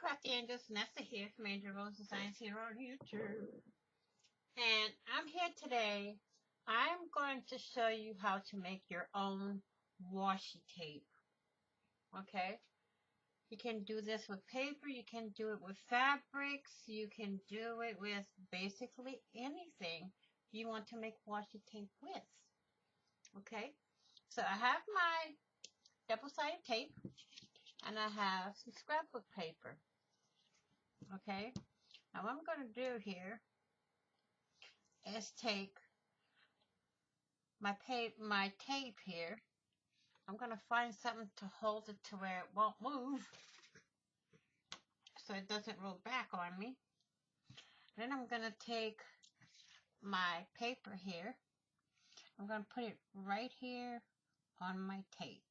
Crafty Angels, Vanessa here from AngelRose Designs here on YouTube. And I'm here today. I'm going to show you how to make your own washi tape. Okay? You can do this with paper, you can do it with fabrics, you can do it with basically anything you want to make washi tape with. Okay? So I have my double-sided tape and I have some scrapbook paper. Okay? Now what I'm going to do here is take my tape here. I'm going to find something to hold it to where it won't move so it doesn't roll back on me. Then I'm going to take my paper here. I'm going to put it right here on my tape.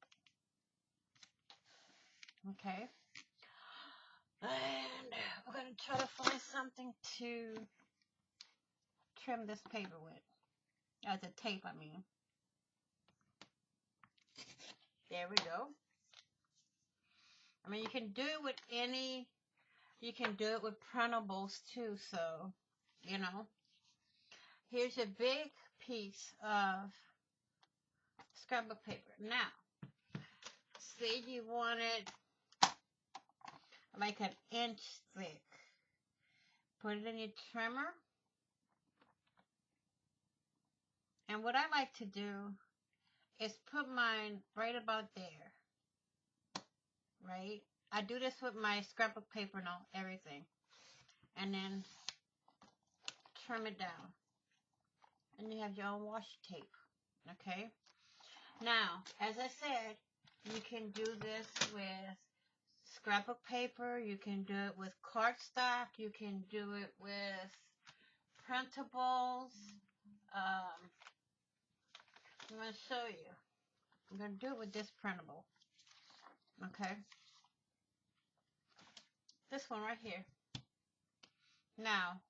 Okay. And we're going to try to find something to trim this paper with. The tape, I mean. There we go. I mean, you can do it with you can do it with printables too, so, you know. Here's a big piece of scrapbook paper. Now, say you want it like an inch thick. Put it in your trimmer. And what I like to do is put mine right about there. Right? I do this with my scrapbook paper and all, everything. And then trim it down. And you have your own washi tape. Okay? Now, as I said, you can do this with scrapbook paper. You can do it with cardstock. You can do it with printables. I'm going to show you. I'm going to do it with this printable. Okay? This one right here. Now,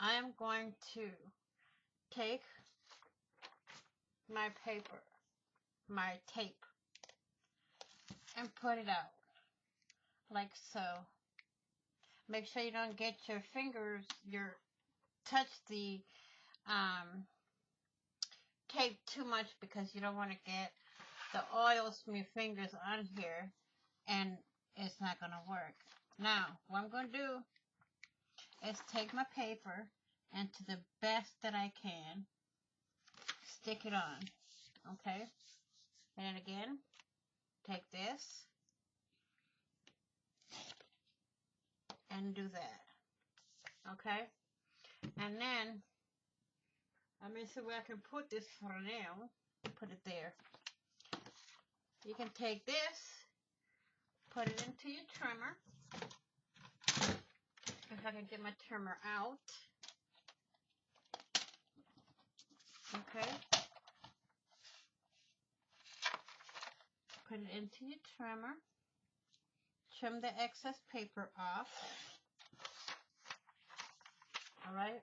I am going to take my paper, my tape, and put it out. Like so. Make sure you don't get your fingers, touch the tape too much because you don't want to get the oils from your fingers on here and it's not going to work. Now, what I'm going to do is take my paper and to the best that I can, stick it on. Okay? And again, take this and do that. Okay? And then, I'm going to see where I can put this for now. Put it there. You can take this, put it into your trimmer. If I can get my trimmer out. Okay. Put it into your trimmer. Trim the excess paper off. Alright.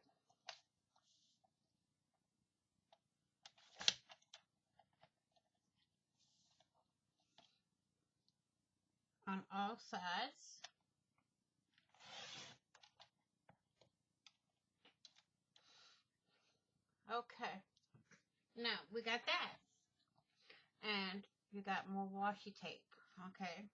On all sides. Okay. Now, we got that. And you got more washi tape. Okay.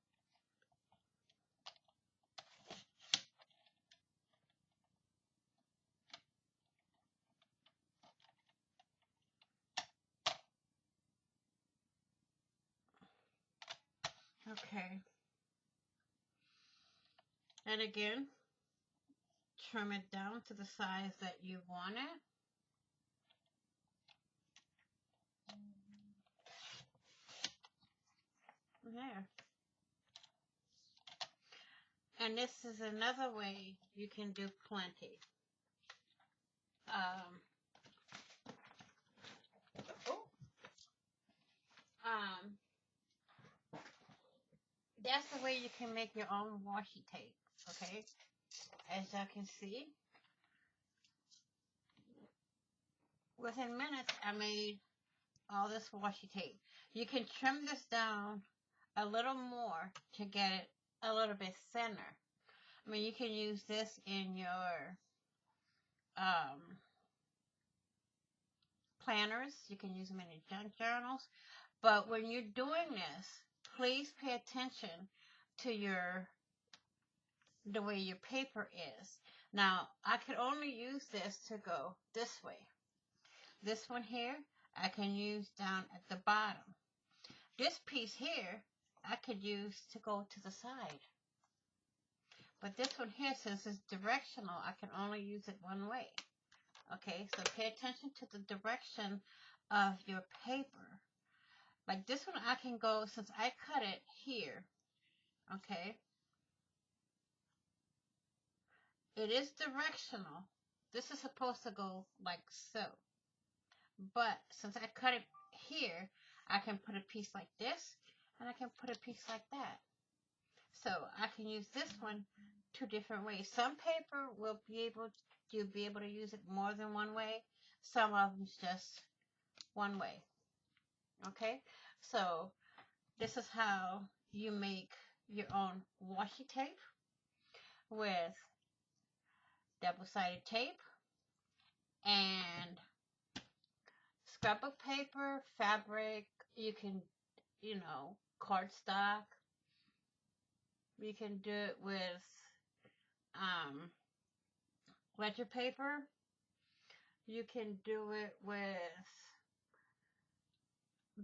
Okay. And again, trim it down to the size that you want it. There. And this is another way you can do plenty. That's the way you can make your own washi tape. Okay? As y'all can see, within minutes I made all this washi tape. You can trim this down a little more to get it a little bit thinner. I mean, you can use this in your planners. You can use them in your junk journals. But when you're doing this, please pay attention to the way your paper is. Now, I can only use this to go this way. This one here, I can use down at the bottom. This piece here, I could use to go to the side. But this one here, since it's directional, I can only use it one way. Okay, so pay attention to the direction of your paper. Like this one, I can go, since I cut it here, okay, it is directional. This is supposed to go like so. But since I cut it here, I can put a piece like this, and I can put a piece like that. So I can use this one two different ways. Some paper will be able, you'll be able to use it more than one way. Some of them's just one way. Okay, so this is how you make your own washi tape with double-sided tape and scrapbook paper, fabric. You can, cardstock. You can do it with ledger paper. You can do it with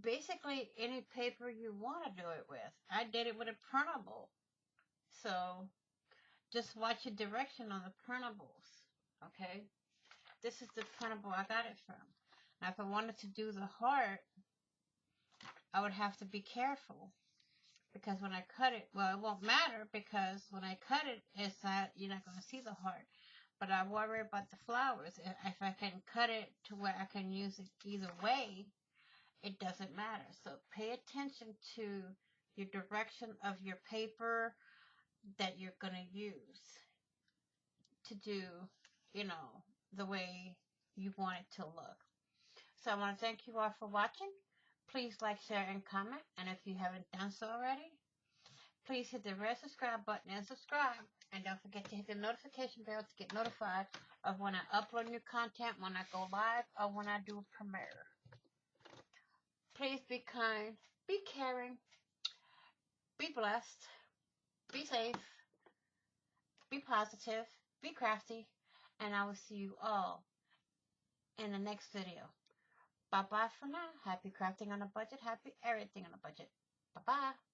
basically any paper you want to do it with. I did it with a printable. So just watch your direction on the printables. Okay? This is the printable I got it from. Now if I wanted to do the heart, I would have to be careful. Because when I cut it, well, it won't matter because when I cut it, you're not going to see the heart. But I worry about the flowers. If I can cut it to where I can use it either way, it doesn't matter. So pay attention to your direction of your paper that you're going to use to do, the way you want it to look. So I want to thank you all for watching. Please like, share, and comment. And if you haven't done so already, please hit the red subscribe button and subscribe. And don't forget to hit the notification bell to get notified of when I upload new content, when I go live, or when I do a premiere. Please be kind, be caring, be blessed, be safe, be positive, be crafty, and I will see you all in the next video. Bye-bye for now. Happy crafting on a budget. Happy everything on a budget. Bye-bye.